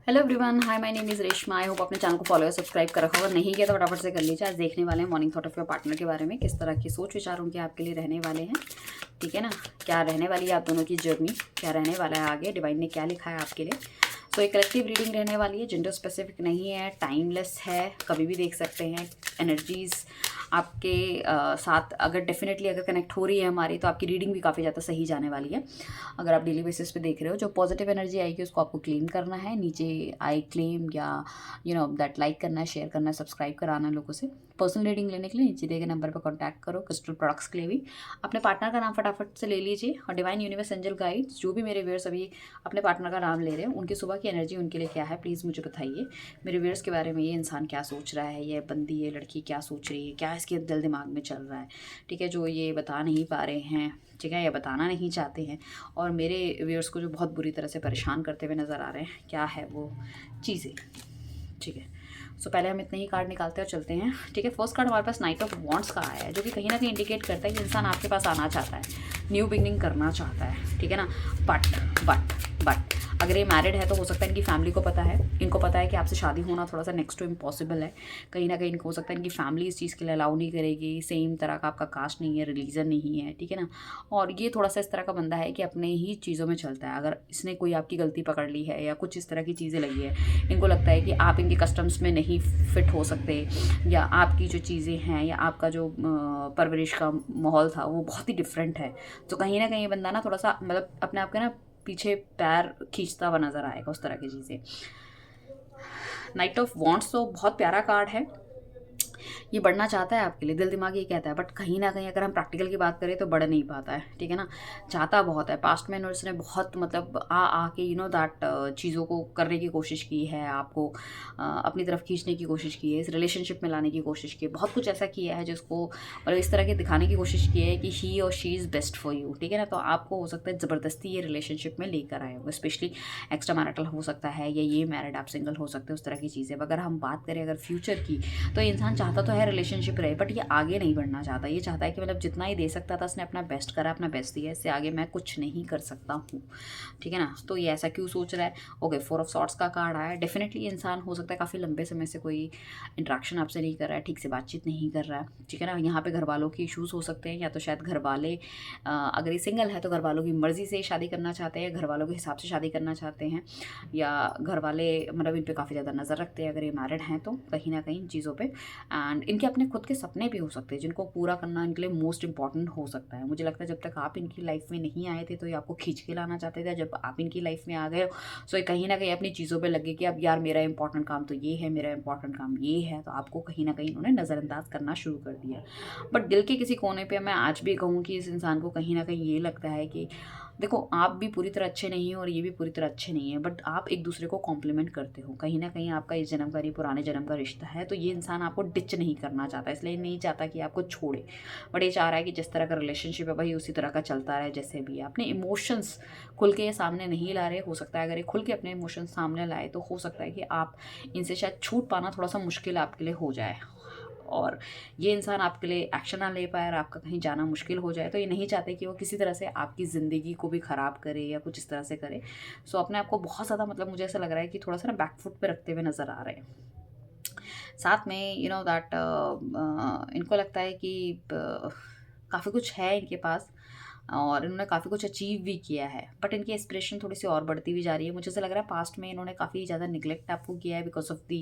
Hello everyone, hi, my name is Reshma. I hope अपने channel को follow या subscribe कर रखा होगा। नहीं किया तो फटाफट से कर लीजिए। आज देखने वाले हैं morning thought of your partner के बारे में, किस तरह के सोच विचार उनके आपके लिए रहने वाले हैं। ठीक है ना, क्या रहने वाली है आप दोनों की जर्नी, क्या रहने वाला है आगे, डिवाइन ने क्या लिखा है आपके लिए। सो एक कलेक्टिव रीडिंग रहने वाली है, जेंडर स्पेसिफिक नहीं है, टाइमलेस है, कभी भी देख सकते हैं। एनर्जीज़ आपके साथ अगर डेफिनेटली अगर कनेक्ट हो रही है हमारी, तो आपकी रीडिंग भी काफ़ी ज़्यादा सही जाने वाली है। अगर आप डेली बेसिस पे देख रहे हो, जो पॉजिटिव एनर्जी आएगी उसको आपको क्लेम करना है। नीचे आई क्लेम या दैट लाइक करना है, शेयर करना है, सब्सक्राइब कराना है लोगों से। पर्सनल रीडिंग लेने के लिए नीचे दिए गए नंबर पर कॉन्टैक्ट करो। क्रिस्टल प्रोडक्ट्स के लिए भी अपने पार्टनर का नाम फटाफट से ले लीजिए, और डिवाइन यूनिवर्स एंजल गाइड्स, जो भी मेरे व्यूअर्स अभी अपने पार्टनर का नाम ले रहे हैं, उनकी सुबह की एनर्जी उनके लिए क्या है, प्लीज़ मुझे बताइए। मेरे व्यूअर्स के बारे में, ये इंसान क्या सोच रहा है, ये बंदी, ये लड़की क्या सोच रही है, क्या इसके दिल दिमाग में चल रहा है। ठीक है, जो ये बता नहीं पा रहे हैं, ठीक है, या बताना नहीं चाहते हैं, और मेरे व्यूअर्स को जो बहुत बुरी तरह से परेशान करते हुए नज़र आ रहे हैं, क्या है वो चीज़ें। ठीक है, सो पहले हम इतने ही कार्ड निकालते हैं और चलते हैं। ठीक है, फर्स्ट कार्ड हमारे पास नाइट ऑफ वॉन्ट्स का आया है, जो कि कहीं ना कहीं इंडिकेट करता है कि इंसान आपके पास आना चाहता है, न्यू बिगनिंग करना चाहता है। ठीक है ना, बट अगर ये मैरिड है तो हो सकता है इनकी फैमिली को पता है, इनको पता है कि आपसे शादी होना थोड़ा सा नेक्स्ट टू इम्पॉसिबल है। कहीं ना कहीं इनको हो सकता है इनकी फैमिली इस चीज़ के लिए अलाउ नहीं करेगी, सेम तरह का आपका कास्ट नहीं है, रिलीजन नहीं है। ठीक है ना, और ये थोड़ा सा इस तरह का बंदा है कि अपने ही चीज़ों में चलता है। अगर इसने कोई आपकी गलती पकड़ ली है या कुछ इस तरह की चीज़ें लगी है, इनको लगता है कि आप इनके कस्टम्स में नहीं फिट हो सकते, या आपकी जो चीज़ें हैं या आपका जो परवरिश का माहौल था वो बहुत ही डिफरेंट है। तो कहीं ना कहीं ये बंदा ना थोड़ा सा मतलब अपने आप के ना पीछे पैर खींचता हुआ नज़र आएगा, उस तरह की चीज़ें। नाइट ऑफ वॉन्ट्स तो बहुत प्यारा कार्ड है, ये बढ़ना चाहता है आपके लिए, दिल दिमाग ये कहता है, बट कहीं ना कहीं अगर हम प्रैक्टिकल की बात करें तो बढ़ नहीं पाता है। ठीक है ना, चाहता बहुत है। पास्ट में उसने बहुत मतलब आ के दैट चीज़ों को करने की कोशिश की है, आपको अपनी तरफ खींचने की कोशिश की है, इस रिलेशनशिप में लाने की कोशिश की है, बहुत कुछ ऐसा किया है जिसको मतलब इस तरह के दिखाने की कोशिश की है कि ही और she is best for you. ठीक है ना, तो आपको हो सकता है ज़बरदस्ती ये रिलेशनशिप में लेकर आए हो, स्पेशली एक्स्ट्रा मैरिटल हो सकता है, या ये मैरिड आप सिंगल हो सकते हो, उस तरह की चीज़ें। अगर हम बात करें अगर फ्यूचर की, तो इंसान चाहता तो है रिलेशनशिप रहे, बट ये आगे नहीं बढ़ना चाहता। ये चाहता है कि मतलब जितना ही दे सकता था उसने अपना बेस्ट करा, अपना बेस्ट दिया, इससे आगे मैं कुछ नहीं कर सकता हूँ। ठीक है ना, तो ये ऐसा क्यों सोच रहा है। ओके, 4 ऑफ सॉर्ड्स का कार्ड आया। डेफिनेटली इंसान हो सकता है काफ़ी लंबे समय से कोई इंट्रैक्शन आपसे नहीं कर रहा है, ठीक से बातचीत नहीं कर रहा है। ठीक है ना, यहाँ पे घर वालों के इशूज़ हो सकते हैं, या तो शायद घर वाले अगर ये सिंगल है तो घर वालों की मर्ज़ी से शादी करना चाहते हैं, घर वालों के हिसाब से शादी करना चाहते हैं, या घर वाले मतलब इन पर काफ़ी ज़्यादा नज़र रखते हैं अगर ये मैरिड हैं तो, कहीं ना कहीं इन चीज़ों पर। एंड इनके अपने खुद के सपने भी हो सकते हैं जिनको पूरा करना इनके लिए मोस्ट इंपॉर्टेंट हो सकता है। मुझे लगता है जब तक आप इनकी लाइफ में नहीं आए थे तो ये आपको खींच के लाना चाहते थे, जब आप इनकी लाइफ में आ गए हो सो ये कहीं ना कहीं अपनी चीज़ों पे लगे कि अब यार मेरा इंपॉर्टेंट काम तो ये है, मेरा इंपॉर्टेंट काम ये है, तो आपको कहीं ना कहीं इन्होंने नज़रअंदाज करना शुरू कर दिया। बट दिल के किसी कोने पर मैं आज भी कहूँ कि इस इंसान को कहीं ना कहीं ये लगता है कि देखो, आप भी पूरी तरह अच्छे नहीं हो और ये भी पूरी तरह अच्छे नहीं है, बट आप एक दूसरे को कॉम्प्लीमेंट करते हो। कहीं ना कहीं आपका इस जन्म का ये पुराने जन्म का रिश्ता है, तो ये इंसान आपको डिच नहीं करना चाहता, इसलिए नहीं चाहता कि आपको छोड़े, बट ये चाह रहा है कि जिस तरह का रिलेशनशिप है वही उसी तरह का चलता रहे जैसे भी है। अपने इमोशंस खुल के ये सामने नहीं ला रहे, हो सकता है अगर ये खुल के अपने इमोशंस सामने लाए तो हो सकता है कि आप इनसे शायद छूट पाना थोड़ा सा मुश्किल आपके लिए हो जाए, और ये इंसान आपके लिए एक्शन ना ले पाए और आपका कहीं जाना मुश्किल हो जाए, तो ये नहीं चाहते कि वो किसी तरह से आपकी ज़िंदगी को भी ख़राब करे या कुछ इस तरह से करे। सो अपने आप को बहुत ज़्यादा मतलब मुझे ऐसा लग रहा है कि थोड़ा सा ना बैकफुट पे रखते हुए नज़र आ रहे हैं। साथ में दैट इनको लगता है कि काफ़ी कुछ है इनके पास, और इन्होंने काफ़ी कुछ अचीव भी किया है, बट इनकी एस्पिरेशन थोड़ी सी और बढ़ती भी जा रही है। मुझे ऐसा लग रहा है पास्ट में इन्होंने काफ़ी ज़्यादा निगलेक्ट आपको किया है because of the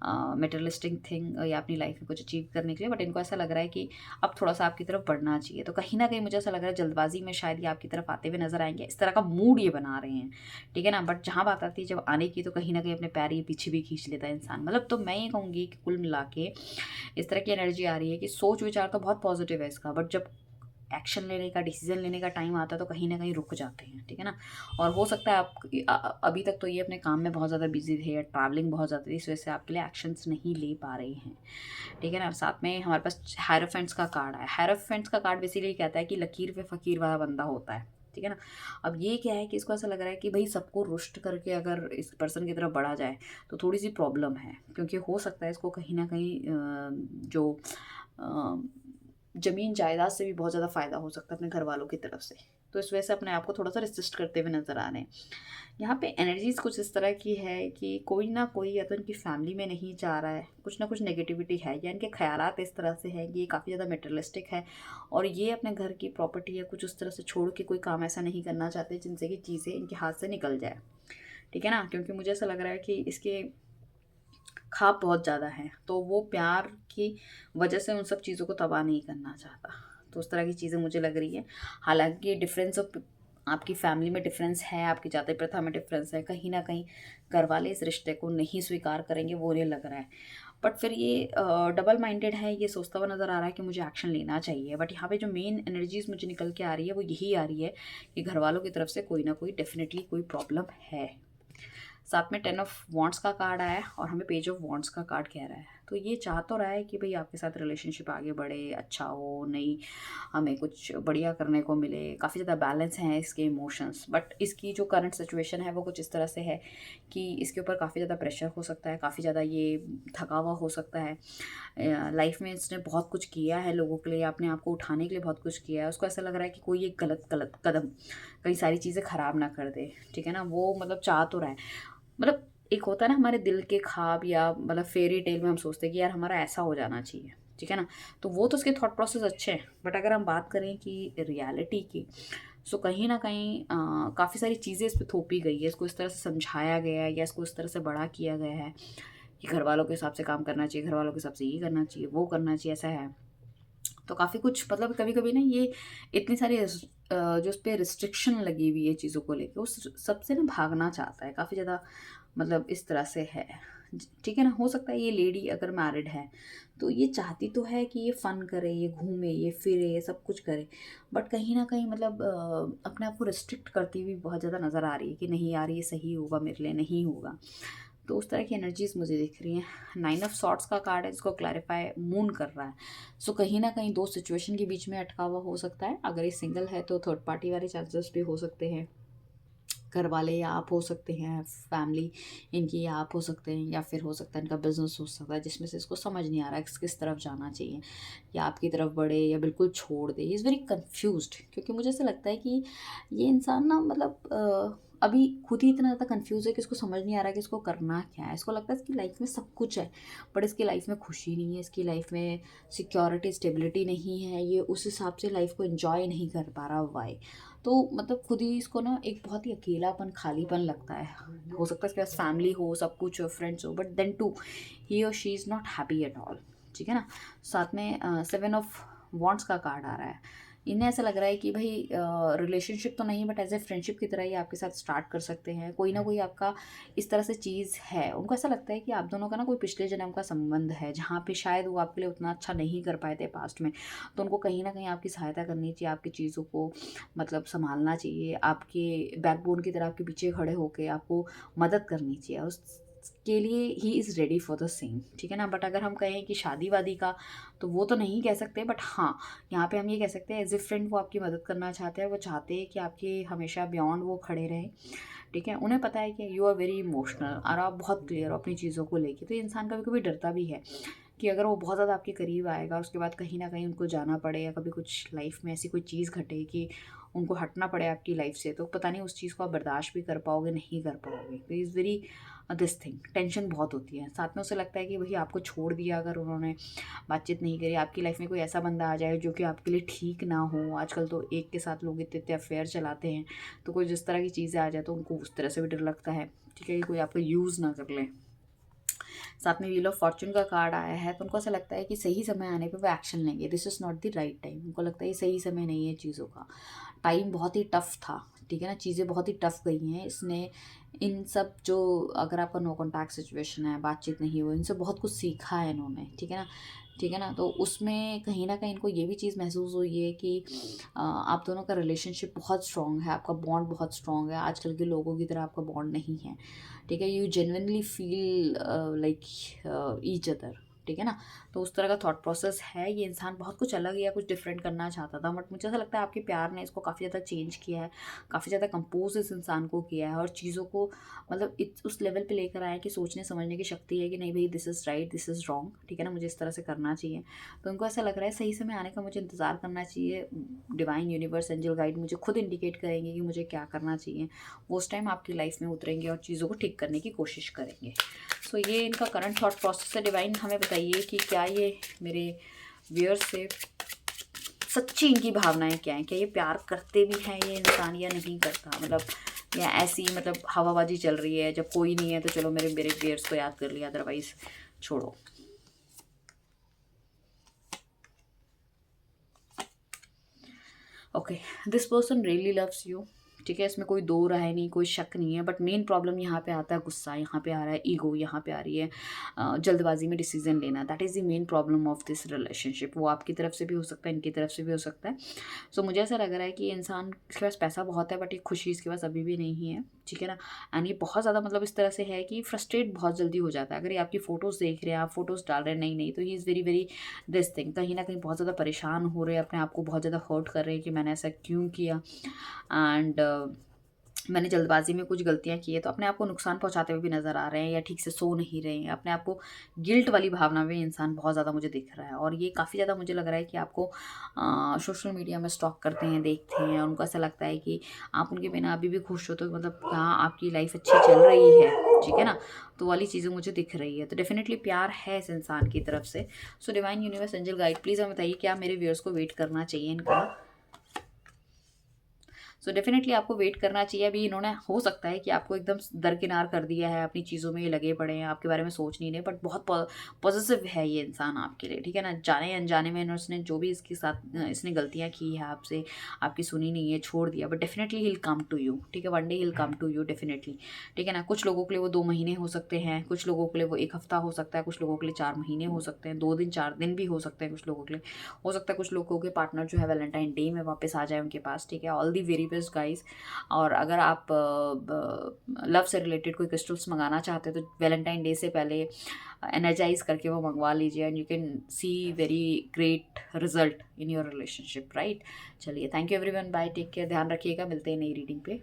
materialistic thing, या अपनी लाइफ में कुछ अचीव करने के लिए, बट इनको ऐसा लग रहा है कि अब थोड़ा सा आपकी तरफ बढ़ना चाहिए। तो कहीं ना कहीं मुझे ऐसा लग रहा है जल्दबाजी में शायद ये आपकी तरफ आते हुए नजर आएंगे, इस तरह का मूड ये बना रहे हैं। ठीक है ना, बट जहाँ बात आती है जब आने की, तो कहीं ना कहीं अपने पैर ये पीछे भी खींच लेता है इंसान। मतलब तो मैं ये कहूँगी कि कुल मिला के इस तरह की एनर्जी आ रही है कि सोच विचार तो बहुत पॉजिटिव है इसका, बट जब एक्शन लेने का, डिसीजन लेने का टाइम आता है तो कहीं ना कहीं रुक जाते हैं। ठीक है ना, और हो सकता है आप अभी तक तो ये अपने काम में बहुत ज़्यादा बिजी थे या ट्रैवलिंग बहुत ज़्यादा थी, इस वजह से आपके लिए एक्शंस नहीं ले पा रहे हैं। ठीक है ना, साथ में हमारे पास हायरोफेंट्स का कार्ड है। हायरोफेंट्स का कार्ड बेसिकली कहता है कि लकीर पे फ़कीर वाला बंदा होता है। ठीक है ना, अब ये क्या है कि इसको ऐसा लग रहा है कि भाई सबको रुष्ट करके अगर इस पर्सन की तरफ बढ़ा जाए तो थोड़ी सी प्रॉब्लम है, क्योंकि हो सकता है इसको कहीं ना कहीं जो ज़मीन जायदाद से भी बहुत ज़्यादा फ़ायदा हो सकता है अपने घर वालों की तरफ से। तो इस वजह से अपने आप को थोड़ा सा रेसिस्ट करते हुए नज़र आ रहे हैं। यहाँ पे एनर्जीज कुछ इस तरह की है कि कोई ना कोई या तो इनकी फैमिली में नहीं चाह रहा है, कुछ ना कुछ नेगेटिविटी है, या इनके ख्यालात इस तरह से हैं कि ये काफ़ी ज़्यादा मटेरियलिस्टिक है और ये अपने घर की प्रॉपर्टी या कुछ उस तरह से छोड़ के कोई काम ऐसा नहीं करना चाहते जिनसे कि चीज़ें इनके हाथ से निकल जाए। ठीक है ना, क्योंकि मुझे ऐसा लग रहा है कि इसके ख्वाब बहुत ज़्यादा हैं, तो वो प्यार की वजह से उन सब चीज़ों को तबाह नहीं करना चाहता। तो उस तरह की चीज़ें मुझे लग रही है। हालांकि डिफरेंस ऑफ आपकी फैमिली में डिफरेंस है, आपकी जाति प्रथा में डिफरेंस है, कहीं ना कहीं घर वाले इस रिश्ते को नहीं स्वीकार करेंगे, वो उन्हें लग रहा है। बट फिर ये डबल माइंडेड है, ये सोचता हुआ नज़र आ रहा है कि मुझे एक्शन लेना चाहिए। बट यहाँ पे जो मेन एनर्जीज मुझे निकल के आ रही है वो यही आ रही है कि घर वालों की तरफ से कोई ना कोई डेफिनेटली कोई प्रॉब्लम है। साथ में 10 ऑफ वॉन्ट्स का कार्ड आया है और हमें पेज ऑफ वॉन्ट्स का कार्ड कह रहा है। तो ये चाह तो रहा है कि भाई आपके साथ रिलेशनशिप आगे बढ़े, अच्छा हो, नहीं हमें कुछ बढ़िया करने को मिले, काफ़ी ज़्यादा बैलेंस हैं इसके इमोशंस। बट इसकी जो करंट सिचुएशन है वो कुछ इस तरह से है कि इसके ऊपर काफ़ी ज़्यादा प्रेशर हो सकता है, काफ़ी ज़्यादा ये थका हुआ हो सकता है। लाइफ में इसने बहुत कुछ किया है लोगों के लिए, अपने आप को उठाने के लिए बहुत कुछ किया है। उसको ऐसा लग रहा है कि कोई एक गलत गलत कदम कई सारी चीज़ें ख़राब ना कर दे। ठीक है ना, वो मतलब चाह तो रहा है। मतलब एक होता है ना हमारे दिल के ख्वाब, या मतलब फेरी टेल में हम सोचते हैं कि यार हमारा ऐसा हो जाना चाहिए। ठीक है ना, तो वो तो उसके थॉट प्रोसेस अच्छे हैं। बट अगर हम बात करें कि रियलिटी की, सो कहीं ना कहीं काफ़ी सारी चीज़ें इस पर थोपी गई है, इसको इस तरह से समझाया गया है या इसको इस तरह से बड़ा किया गया है कि घर वालों के हिसाब से काम करना चाहिए, घर वालों के हिसाब से ये करना चाहिए, वो करना चाहिए, ऐसा है। तो काफ़ी कुछ मतलब कभी कभी ना ये इतनी सारी जो उस पर रिस्ट्रिक्शन लगी हुई है चीज़ों को लेकर, उस सबसे ना भागना चाहता है काफ़ी ज़्यादा। मतलब इस तरह से है। ठीक है ना, हो सकता है ये लेडी अगर मैरिड है तो ये चाहती तो है कि ये फ़न करे, ये घूमे, ये फिरे, ये सब कुछ करे। बट कहीं ना कहीं मतलब अपने आप को रिस्ट्रिक्ट करती हुई बहुत ज़्यादा नज़र आ रही है कि नहीं यार ये सही होगा मेरे लिए, नहीं होगा। तो उस तरह की एनर्जीज मुझे दिख रही हैं। 9 ऑफ सॉर्ट्स का कार्ड है जिसको क्लैरिफाई मून कर रहा है। सो कहीं ना कहीं दो सिचुएशन के बीच में अटका हुआ हो सकता है। अगर ये सिंगल है तो थर्ड पार्टी वाले चांसेस भी हो सकते हैं, घर वाले या आप हो सकते हैं, फैमिली इनकी या आप हो सकते हैं, या फिर हो सकता है इनका बिजनेस हो सकता है जिसमें से इसको समझ नहीं आ रहा है किस तरफ जाना चाहिए, या आपकी तरफ बढ़े या बिल्कुल छोड़ दे। इज़ वेरी कन्फ्यूज्ड, क्योंकि मुझे ऐसा लगता है कि ये इंसान ना मतलब अभी खुद ही इतना ज़्यादा कन्फ्यूज़ है कि इसको समझ नहीं आ रहा है कि इसको करना क्या है। इसको लगता है इसकी लाइफ में सब कुछ है, बट इसकी लाइफ में खुशी नहीं है, इसकी लाइफ में सिक्योरिटी स्टेबिलिटी नहीं है, ये उस हिसाब से लाइफ को एंजॉय नहीं कर पा रहा। वाई तो मतलब खुद ही इसको ना एक बहुत ही अकेलापन, खालीपन लगता है। हो सकता है इसके पास फैमिली हो, सब कुछ हो, फ्रेंड्स हो, बट देन टू ही और she is not happy at all. ठीक है ना, साथ में 7 ऑफ वॉन्ट्स का कार्ड आ रहा है। इन्हें ऐसा लग रहा है कि भाई रिलेशनशिप तो नहीं बट एज ए फ्रेंडशिप की तरह ही आपके साथ स्टार्ट कर सकते हैं। कोई ना कोई आपका इस तरह से चीज़ है, उनको ऐसा लगता है कि आप दोनों का ना कोई पिछले जन्म का संबंध है जहाँ पे शायद वो आपके लिए उतना अच्छा नहीं कर पाए थे पास्ट में। तो उनको कहीं ना कहीं आपकी सहायता करनी चाहिए, आपकी चीज़ों को मतलब संभालना चाहिए, आपके बैकबोन की तरह आपके पीछे खड़े होकर आपको मदद करनी चाहिए। उस के लिए he is ready for the same. ठीक है ना, बट अगर हम कहें कि शादी वादी का, तो वो तो नहीं कह सकते। बट हाँ, यहाँ पे हम ये कह सकते हैं एज ए फ्रेंड वो आपकी मदद करना चाहते हैं, वो चाहते हैं कि आपके हमेशा बियॉन्ड वो खड़े रहें। ठीक है, उन्हें पता है कि यू आर वेरी इमोशनल और आप बहुत क्लियर हो अपनी चीज़ों को लेके। तो ये इंसान कभी कभी डरता भी है कि अगर वो बहुत ज़्यादा आपके करीब आएगा, उसके बाद कहीं ना कहीं उनको जाना पड़े, या कभी कुछ लाइफ में ऐसी कोई चीज़ घटे कि उनको हटना पड़े आपकी लाइफ से, तो पता नहीं उस चीज़ को आप बर्दाश्त भी कर पाओगे, नहीं कर पाओगे। तो is very this thing, tension बहुत होती है। साथ में उसे लगता है कि भाई आपको छोड़ दिया, अगर उन्होंने बातचीत नहीं करी, आपकी लाइफ में कोई ऐसा बंदा आ जाए जो कि आपके लिए ठीक ना हो। आजकल तो एक के साथ लोग इतने इतने अफेयर चलाते हैं, तो कोई जिस तरह की चीज़ें आ जाए तो उनको उस तरह से भी डर लगता है। ठीक है, कि कोई आपका यूज़ ना कर ले। साथ में व्हील ऑफ फॉर्चून का कार्ड आया है, तो उनको ऐसा लगता है कि सही समय आने पे वो एक्शन लेंगे। This is not the right time. उनको लगता है ये सही समय नहीं है चीज़ों का, टाइम बहुत ही टफ था। ठीक है ना, चीज़ें बहुत ही टफ गई हैं। इसने इन सब जो, अगर आपका नो कॉन्टैक्ट सिचुएशन है, बातचीत नहीं हुई, इनसे बहुत कुछ सीखा है इन्होंने। ठीक है ना, ठीक है ना, तो उसमें कहीं ना कहीं इनको ये भी चीज़ महसूस हुई है कि आप दोनों का रिलेशनशिप बहुत स्ट्रॉन्ग है, आपका बॉन्ड बहुत स्ट्रॉन्ग है। आजकल के लोगों की तरह आपका बॉन्ड नहीं है। ठीक है, you genuinely feel like each other. ठीक है ना। तो उस तरह का थॉट प्रोसेस है, ये इंसान बहुत कुछ अलग या कुछ डिफरेंट करना चाहता था, बट मुझे ऐसा लगता है आपके प्यार ने इसको काफ़ी ज़्यादा चेंज किया है, काफ़ी ज़्यादा कंपोज इस इंसान को किया है, और चीज़ों को मतलब उस लेवल पे लेकर आया कि सोचने समझने की शक्ति है कि नहीं भाई, this is right, this is wrong, ठीक है ना, मुझे इस तरह से करना चाहिए। तो उनको ऐसा लग रहा है सही समय आने का मुझे इंतज़ार करना चाहिए, डिवाइन यूनिवर्स एंजल गाइड मुझे खुद इंडिकेट करेंगे कि मुझे क्या करना चाहिए, वो उस टाइम आपकी लाइफ में उतरेंगे और चीज़ों को ठीक करने की कोशिश करेंगे। सो ये इनका करंट थॉट प्रोसेस है। डिवाइन हमें बताइए कि क्या ये मेरे व्यूअर्स से सच्ची इनकी भावनाएं क्या हैं, क्या ये प्यार करते भी हैं ये इंसान या नहीं करता, मतलब या ऐसी मतलब हवाबाजी चल रही है, जब कोई नहीं है तो चलो मेरे मेरे व्यूअर्स को याद कर लिया, अदरवाइज छोड़ो। Okay, this person really loves you, ठीक है, इसमें कोई दो राय नहीं, कोई शक नहीं है, बट मेन प्रॉब्लम यहाँ पे आता है गुस्सा, यहाँ पे आ रहा है ईगो, यहाँ पे आ रही है जल्दबाजी में डिसीजन लेना। That is the main problem of this relationship. वो आपकी तरफ से भी हो सकता है, इनकी तरफ से भी हो सकता है। सो मुझे ऐसा लग रहा है कि इंसान के पास पैसा बहुत है, बट ये खुशी इसके पास अभी भी नहीं है, ठीक है ना। एंड ये बहुत ज़्यादा मतलब इस तरह से है कि फ्रस्ट्रेट बहुत जल्दी हो जाता है। अगर ये आपकी फ़ोटोज़ देख रहे हैं, आप फोटोज़ डाल रहे हैं, नहीं नहीं, तो he is very very this thing, कहीं ना कहीं बहुत ज़्यादा परेशान हो रहे हैं, अपने आप को बहुत ज़्यादा हर्ट कर रहे हैं कि मैंने ऐसा क्यों किया, एंड मैंने जल्दबाजी में कुछ गलतियाँ की है, तो अपने आप को नुकसान पहुँचाते हुए भी नज़र आ रहे हैं, या ठीक से सो नहीं रहे हैं, अपने आप को गिल्ट वाली भावना में इंसान बहुत ज़्यादा मुझे दिख रहा है। और ये काफ़ी ज़्यादा मुझे लग रहा है कि आपको सोशल मीडिया में स्टॉक करते हैं, देखते हैं, और उनको ऐसा लगता है कि आप उनके बिना अभी भी खुश हो, तो मतलब हाँ आपकी लाइफ अच्छी चल रही है, ठीक है ना। तो वाली चीज़ें मुझे दिख रही है, तो डेफिनेटली प्यार है इस इंसान की तरफ से। So divine universe angel guide please हमें बताइए क्या मेरे व्यूअर्स को वेट करना चाहिए इनका। सो डेफिनेटली आपको वेट करना चाहिए। अभी इन्होंने हो सकता है कि आपको एकदम दरकिनार कर दिया है, अपनी चीज़ों में ये लगे पड़े हैं, आपके बारे में सोच नहीं रहे, बट बहुत पॉजिटिव है ये इंसान आपके लिए, ठीक है ना। जाने अनजाने में इन्होंने जो भी इसके साथ इसने गलतियाँ की है आपसे, आपकी सुनी नहीं है, छोड़ दिया, but definitely he will come to you, ठीक है, one day he will come to you definitely, ठीक है ना। कुछ लोगों के लिए वो 2 महीने हो सकते हैं, कुछ लोगों के लिए वो 1 हफ्ता हो सकता है, कुछ लोगों के लिए 4 महीने हो सकते हैं, 2 दिन 4 दिन भी हो सकते हैं कुछ लोगों के लिए, हो सकता है कुछ लोगों के पार्टनर जो है वैलेंटाइन डे में वापस आ जाए उनके पास, ठीक है। All the very best guys. और अगर आप लव से रिलेटेड कोई क्रिस्टल्स मंगाना चाहते हो तो वैलेंटाइन डे से पहले एनर्जाइज करके वो मंगवा लीजिए, and you can see very great result in your relationship, right. चलिए, thank you everyone, bye, take care, ध्यान रखिएगा, मिलते हैं नई रीडिंग पे।